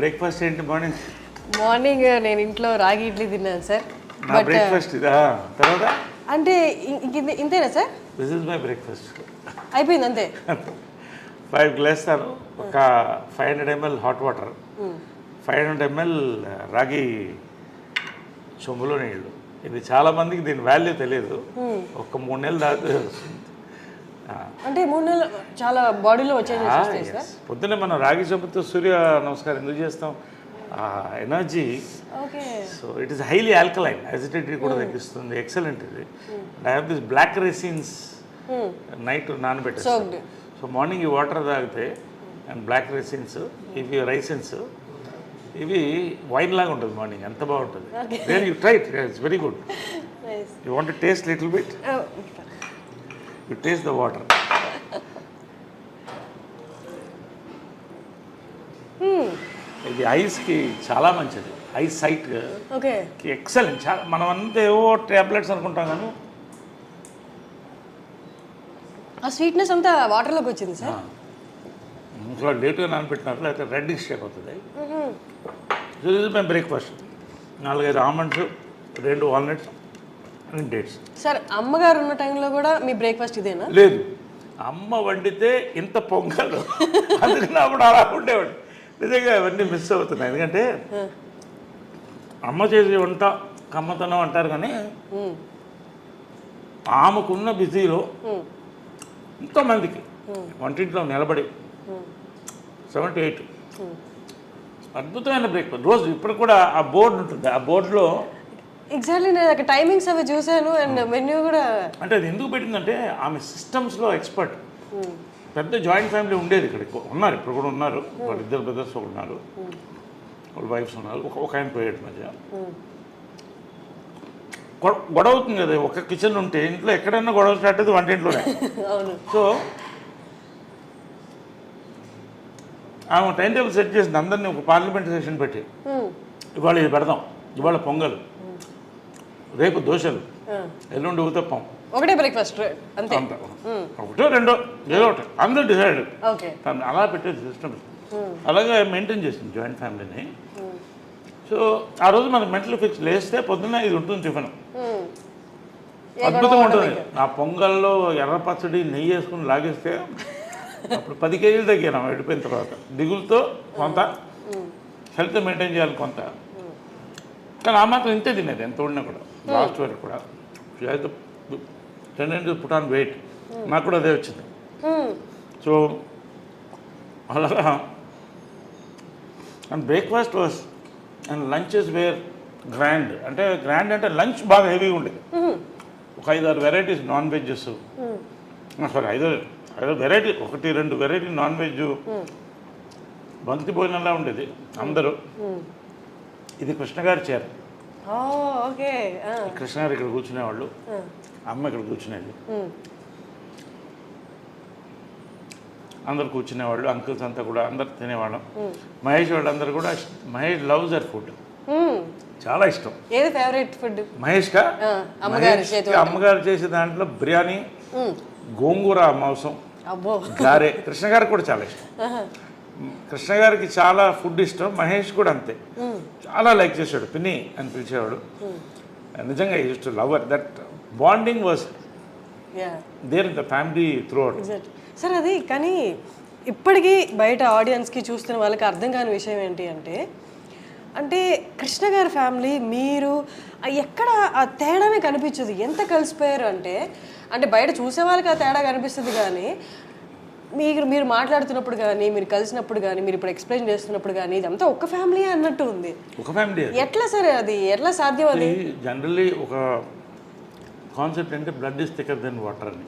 Breakfast ఏంటి morning? Morning నేను ఇంట్లో రాగి ఇడ్లీ తిన్నాను సార్. నా బ్రేక్ఫాస్ట్ ఇదా? తర్వాత అంటే ఇంతేనా sir? This is my breakfast. అయిపోయింది అంతే. 5 గ్లాసులు ఒక 500 ml హాట్ వాటర్, 500 ml రాగి చెంబులో నీళ్ళు. ఇది చాలా మందికి దీని వాల్యూ తెలియదు. ఒక 3 నెలలు దాకా అంటే 3 నెలలు చాలా బాడీలో వచ్చేది. పొద్దున్నే మనం రాగి చెంబుతో సూర్య నమస్కారం ఎందుకు చేస్తాం? Energy. So it is highly alkaline, acidity కూడా తగ్గిస్తుంది. ఎక్సలెంట్ ఇది. I have this black raisins night నానబెట్టేస్తాను. సో మార్నింగ్ ఈ వాటర్ తాగితే అండ్ బ్లాక్ రెసిన్స్, ఇవి రైసిన్స్, ఇవి వైన్ లాగా ఉంటుంది మార్నింగ్. ఎంత బాగుంటుంది. There you try it, it's very good. You want to taste little bit? You taste the water. ఇది ఐస్కి చాలా మంచిది. Eyes sight excellent. చాలా మనం అంతా ఏవో ట్యాబ్లెట్స్ అనుకుంటాం కానీ ఆ స్వీట్నెస్ అంతా వాటర్లోకి వచ్చింది సార్. ఇంట్లో లేట్గా నానబెట్టినారు, లేకపోతే రెడ్డిష్ షేప్ అవుతుంది. సో ఇది మేము breakfast. 4-5 almonds, 2 walnuts and dates. Sir అమ్మగారు ఉన్న టైంలో కూడా మీ బ్రేక్ఫాస్ట్ ఇదేనా? లేదు, అమ్మ వండితే ఇంత పొంగలు, అందుకని అప్పుడు అలా ఉండేవాడు. నిజంగా అవన్నీ మిస్ అవుతున్నాయి. ఎందుకంటే అమ్మ చేసే వంట కమ్మతనం అంటారు, కానీ ఆమెకున్న బిజీలో ఎంతోమందికి వంటింట్లో నిలబడి 7 to 8 అద్భుతమైన బ్రేక్ఫాస్ట్ రోజు. ఇప్పుడు కూడా ఆ బోర్డు ఉంటుంది, ఆ బోర్డులో ఎగ్జాక్ట్లీ నేను అక్కడ టైమింగ్స్ అవి చూశాను అండ్ మెన్యూ కూడా. అంటే అది ఎందుకు పెట్టిందంటే ఆమె సిస్టమ్స్లో ఎక్స్పర్ట్. పెద్ద జాయింట్ ఫ్యామిలీ ఉండేది ఇక్కడ, ఉన్నారు ఇప్పుడు కూడా ఉన్నారు. వాళ్ళ 2 బ్రదర్స్ ఉన్నారు, వాళ్ళ వైఫ్స్ ఉన్నారు, ఒక ఆయన పోయేటి మధ్య గొడవ అవుతుంది కదా. ఒక కిచెన్ ఉంటే ఇంట్లో ఎక్కడైనా గొడవ స్టార్ట్ అయితే వంటింట్లోనే. సో ఆమె టైం టేబుల్ సెట్ చేసింది, అందరినీ ఒక పార్లమెంట్ సెషన్ పెట్టి ఇవాళ ఇది పెడదాం, ఇవాళ పొంగల్, రేపు దోశలు, ఎల్లుండి ఊతప్పం, ఒకటే బ్రేక్ఫాస్ట్ అంతే. ఒకటో రెండో ఏదో ఒకటి అందరూ డిసైడ్. అలా పెట్టేది సిస్టమ్. అలాగే మెయింటైన్ చేసింది జాయింట్ ఫ్యామిలీని. సో ఆ రోజు మనకు మెంటల్ ఫిక్స్ లేస్తే పొద్దున్న ఇది ఉంటుంది టిఫిన్. అద్భుతంగా ఉంటుంది. ఆ పొంగల్లో ఎర్ర పచ్చడి నెయ్యి వేసుకుని లాగేస్తే అప్పుడు 10 కేజీలు తగ్గాను వెళ్ళిపోయిన తర్వాత. దిగులతో కొంత, హెల్త్ మెయింటైన్ చేయాలి కొంత, కానీ ఆ మాత్రం ఇంతే తినేది ఎంత ఉడినా కూడా. లాస్ట్ వరకు కూడా టెండెంట్ పుట్ ఆన్ వెయిట్. నాకు కూడా అదే వచ్చింది. సో అలాగా and breakfast was and lunches were grand. అంటే గ్రాండ్ అంటే లంచ్ బాగా హెవీగా ఉండేది. ఒక 5-6 varieties non vegs, sorry 5 variety, 1-2 variety non veg, బంతి భోజనంలా ఉండేది అందరూ. ఇది కృష్ణగారి చీర. కృష్ణగారు ఇక్కడ కూర్చునేవాళ్ళు, అమ్మ ఇక్కడ కూర్చునేది, అందరు కూర్చునేవాళ్ళు. అంకుల్స్ అంతా కూడా అందరు తినేవాళ్ళం. మహేష్ వాళ్ళందరూ కూడా. మహేష్ లవ్స్ దర్ ఫుడ్, చాలా ఇష్టం. ఏది ఫేవరెట్ ఫుడ్ మహేష్కా? అమ్మగారు చేసే దాంట్లో బిర్యానీ, గోంగూర మాంసం, గారే. కృష్ణ గారికి కూడా చాలా ఇష్టం. కృష్ణ గారికి చాలా ఫుడ్ ఇష్టం. మహేష్ కూడా అంతే, చాలా లైక్ చేశాడు. పిన్ని అని పిలిచేవాడు. నిజంగా use to love that bonding was there in the family throughout. Sir అది కానీ ఇప్పటికీ బయట ఆడియన్స్కి చూస్తున్న వాళ్ళకి అర్థం కాని విషయం ఏంటి అంటే, అంటే కృష్ణ గారి ఫ్యామిలీ మీరు ఎక్కడ ఆ తేడానే కనిపించదు. ఎంత కలిసిపోయారు అంటే, అంటే బయట చూసే వాళ్ళకి ఆ తేడా కనిపిస్తుంది, కానీ మీరు మాట్లాడుతున్నప్పుడు కానీ, మీరు కలిసినప్పుడు కానీ, మీరు ఇప్పుడు ఎక్స్ప్లెయిన్ చేస్తున్నప్పుడు కానీ ఇదంతా ఒక ఫ్యామిలీ అన్నట్టు ఉంది. ఒక ఫ్యామిలీ ఎట్లా సార్ అది ఎట్లా సాధ్యం? అది జనరల్లీ ఒక కాన్సెప్ట్ అంటే blood is thicker than water అని.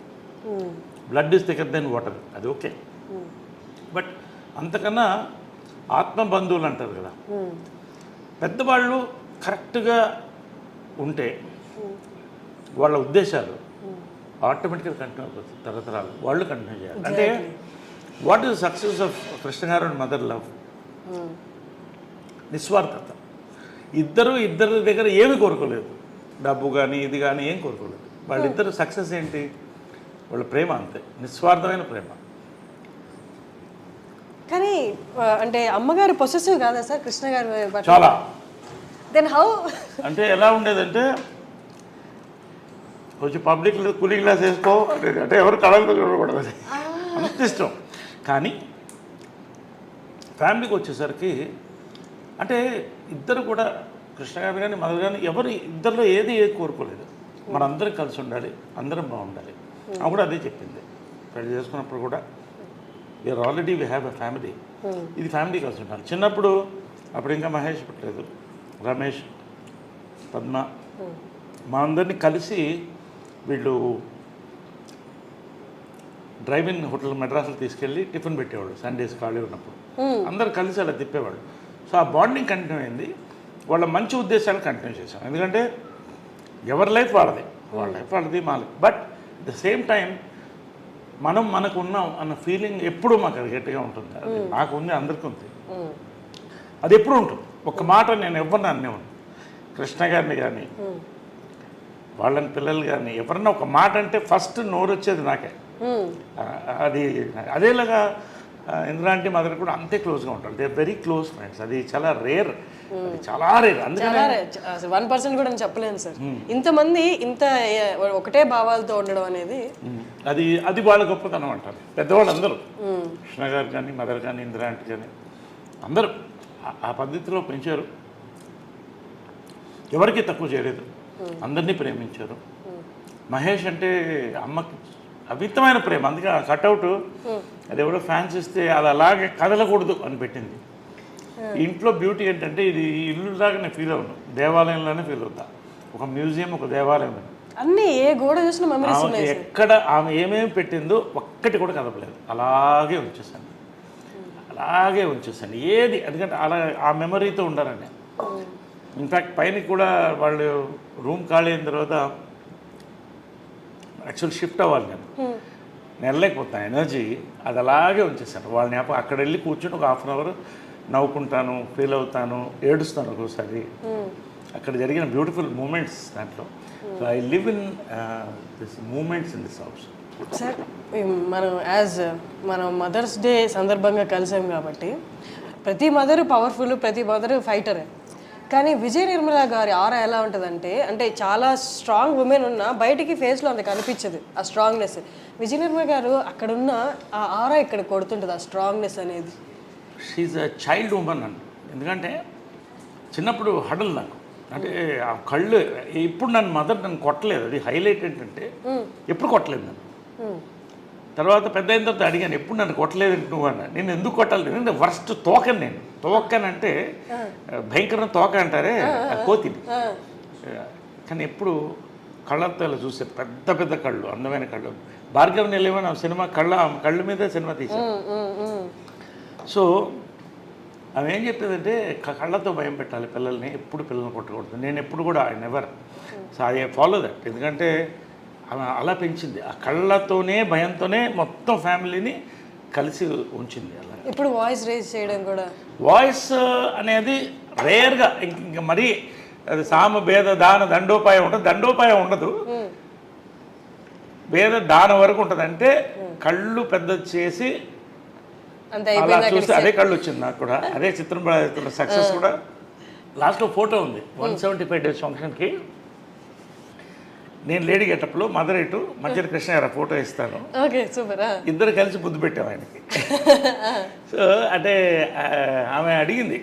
Blood is thicker than water, అది ఓకే. బట్ అంతకన్నా ఆత్మబంధువులు అంటారు కదా, పెద్దవాళ్ళు కరెక్ట్గా ఉంటే వాళ్ళ ఉద్దేశాలు ఆటోమేటిక్గా కంటిన్యూ అయిపోతుంది. తరతరాలు వాళ్ళు కంటిన్యూ చేయాలి. అంటే what is success of Krishna గారు అండ్ మదర్ లవ్? నిస్వార్థత. ఇద్దరి దగ్గర ఏమి కోరుకోలేదు, డబ్బు కానీ ఇది కానీ ఏం కోరుకోలేదు. వాళ్ళిద్దరు సక్సెస్ ఏంటి? వాళ్ళ ప్రేమ అంతే, నిస్వార్థమైన ప్రేమ. కానీ అంటే అమ్మగారు పొసెసివ్ కాదా సార్ కృష్ణ గారు పట్ల? చాలా. Then how? అంటే ఎలా ఉండేదంటే కొంచెం పబ్లిక్ కూలింగ్ గ్లాస్ వేసుకో అంటే ఎవరు కళలు చూడకూడదు, అంత ఇష్టం. కానీ ఫ్యామిలీకి వచ్చేసరికి అంటే ఇద్దరు కూడా కృష్ణ గారు కానీ మదర్ కానీ ఎవరు ఇద్దరిలో ఏది కోరుకోలేదు, మనందరం కలిసి ఉండాలి, అందరం బాగుండాలి. ఆమె కూడా అదే చెప్పింది పెళ్లి చేసుకున్నప్పుడు కూడా, we are already we have a family, ఇది ఫ్యామిలీ కలిసి ఉండాలి. చిన్నప్పుడు అప్పుడు ఇంకా మహేష్ పుట్టలేదు, రమేష్, పద్మ, మా అందరినీ కలిసి వీళ్ళు డ్రైవింగ్ హోటల్ మెడ్రాస్లో తీసుకెళ్ళి టిఫిన్ పెట్టేవాళ్ళు సండేస్ ఖాళీ ఉన్నప్పుడు, అందరు కలిసి అలా తిప్పేవాళ్ళు. సో ఆ బాండింగ్ కంటిన్యూ అయింది, వాళ్ళ మంచి ఉద్దేశాలు కంటిన్యూ చేశాం. ఎందుకంటే ఎవరి లైఫ్ వాళ్ళది, వాళ్ళ లైఫ్ వాళ్ళది, మా life. But the same time మనం మనకు ఉన్నాం అన్న ఫీలింగ్ ఎప్పుడూ మాకు అది గట్టిగా ఉంటుంది. అది నాకు ఉంది, అందరికీ ఉంది, అది ఎప్పుడు ఉంటుంది. ఒక మాట నేను ఎవరిని అనేవాడు, కృష్ణ గారిని కానీ వాళ్ళని పిల్లలు కానీ ఎవరన్నా ఒక మాట అంటే ఫస్ట్ నోరు వచ్చేది నాకే. అది అదేలాగా ఇంద్రాంటి మదర్ కూడా అంతే క్లోజ్గా ఉంటారు, దే వెరీ క్లోజ్ ఫ్రెండ్స్. అది చాలా రేర్, చాలా రేర్. అందుకని 1% కూడా నేను చెప్పలేను సార్, ఇంతమంది ఇంత ఒకటే భావాలతో ఉండడం అనేది అది వాళ్ళ గొప్పతనం అంటారు పెద్దవాళ్ళు అందరూ. కృష్ణ గారు కానీ మదర్ కానీ ఇంద్రాంటి కానీ అందరూ ఆ పద్ధతిలో పెంచారు, ఎవరికి తక్కువ చేయలేదు, అందరినీ ప్రేమించారు. మహేష్ అంటే అమ్మకి అమితమైన ప్రేమ, అందుకే ఆ కట్అవుట్ అది ఎవరో ఫ్యాన్స్ ఇస్తే అది అలాగే కదలకూడదు అని పెట్టింది. ఇంట్లో బ్యూటీ ఏంటంటే ఇది ఇల్లులాగా నేను ఫీల్ అవును, దేవాలయంలోనే ఫీల్ అవుతా, ఒక మ్యూజియం, ఒక దేవాలయం. అన్నీ ఏ గోడ చూసిన మెమరీస్ ఉన్నాయి. ఎక్కడ ఆమె ఏమేమి పెట్టిందో ఒక్కటి కూడా కదపలేదు, అలాగే ఉంచేసాను, అలాగే ఉంచేసాను ఏది. ఎందుకంటే అలా ఆ మెమరీతో ఉండాలని. ఇన్ఫ్యాక్ట్ పైన కూడా వాళ్ళు రూమ్ ఖాళీ అయిన తర్వాత యాక్చువల్ షిఫ్ట్ అవ్వాలి, నేను వెళ్ళలేకపోతాను, ఎనర్జీ అది అలాగే ఉంచేసాను. వాళ్ళని అక్కడ వెళ్ళి కూర్చుని ఒక 1/2 అవర్ నవ్వుకుంటాను, ఫీల్ అవుతాను, ఏడుస్తాను ఒక్కోసారి. అక్కడ జరిగిన బ్యూటిఫుల్ మూమెంట్స్ దాంట్లో. So I live in this moments in this house. Sir మనం మదర్స్ డే సందర్భంగా కలిసాం కాబట్టి ప్రతి మదర్ పవర్ఫుల్, ప్రతి మదర్ ఫైటరే. కానీ విజయ నిర్మల గారి ఆరా ఎలా ఉంటుందంటే, అంటే చాలా స్ట్రాంగ్ ఉమెన్ ఉన్నా బయటికి ఫేస్లో అంత కనిపించదు ఆ స్ట్రాంగ్నెస్. విజయ నిర్మల గారు అక్కడ ఉన్న ఆ ఆరా ఇక్కడ కొడుతుంటుంది, ఆ స్ట్రాంగ్నెస్ అనేది. షీఈ్ అ చైల్డ్ ఉమెన్ అండి. ఎందుకంటే చిన్నప్పుడు హడల్ నాకు, అంటే ఆ కళ్ళు ఇప్పుడు నన్ను కొట్టలేదు, అది హైలైట్ ఏంటంటే ఎప్పుడు కొట్టలేదు నన్ను. తర్వాత పెద్ద అయిన తర్వాత అడిగాను, ఎప్పుడు నన్ను కొట్టలేదు నువ్వు అన్న. నేను ఎందుకు కొట్టాలి, నేను వర్స్ట్ తోకని, నేను తోకనంటే భయంకరమైన తోక అంటారే కోతిని. కానీ ఎప్పుడు కళ్ళతో ఇలా చూసే పెద్ద పెద్ద కళ్ళు, అందమైన కళ్ళు. భార్గవ్ నిలయమని సినిమా కళ్ళు మీద సినిమా తీశాను. సో ఆమె ఏం చెప్పేదంటే కళ్ళతో భయం పెట్టాలి పిల్లల్ని, ఎప్పుడు పిల్లల్ని కొట్టకూడదు. నేను ఎప్పుడు కూడా I never, so I follow that. ఎందుకంటే అలా పెంచింది, ఆ కళ్ళతోనే భయంతోనే మొత్తం ఫ్యామిలీని కలిసి ఉంచింది. అలా ఇప్పుడు వాయిస్ రేజ్ చేయడం కూడా, వాయిస్ అనేది రేర్గా, ఇంక మరీ అది సామ భేద దాన దండోపాయం ఉంటుంది, దండోపాయం ఉండదు, భేద దాన వరకు ఉంటుంది. అంటే కళ్ళు పెద్ద చేసి అలా చూస్తే అదే కళ్ళు వచ్చింది నాకు కూడా. అదే చిత్రం సక్సెస్ కూడా. లాస్ట్లో ఫోటో ఉంది 175 days ఫంక్షన్కి, నేను లేడీ గెటప్లో, మదర్ ఇటు, మధ్యలో కృష్ణ గారు ఫోటో ఇస్తాను, ఇద్దరు కలిసి ముద్దు పెట్టాము ఆయనకి. సో అంటే ఆమె అడిగింది,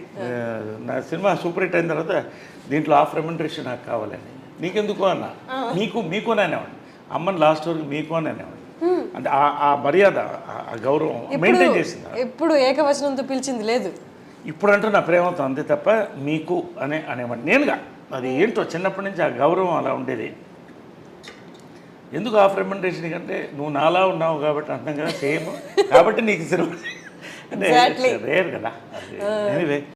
నా సినిమా సూపర్ హిట్ అయిన తర్వాత దీంట్లో హాఫ్ రెమ్యునరేషన్ నాకు కావాలని. నీకెందుకు అన్న, మీకు అని అనేవాడు, అమ్మని లాస్ట్ వరకు మీకు అని అనేవాడు. అంటే ఆ మర్యాద, ఆ గౌరవం మెయింటైన్ చేసింది. ఎప్పుడు ఏకవచనంతో పిలిచింది లేదు, ఇప్పుడు అంటూ నా ప్రేమతో, అంతే తప్ప మీకు అనేవాడు నేనుగా. అది ఏంటో చిన్నప్పటి నుంచి ఆ గౌరవం అలా ఉండేది. ఎందుకు హాఫ్ రెమ్యునరేషన్ కంటే నువ్వు నాలా ఉన్నావు కాబట్టి అంటాం కదా, సేమ్ కాబట్టి నీకు సినిమా అంటే రేర్ కదా. ఎనీవే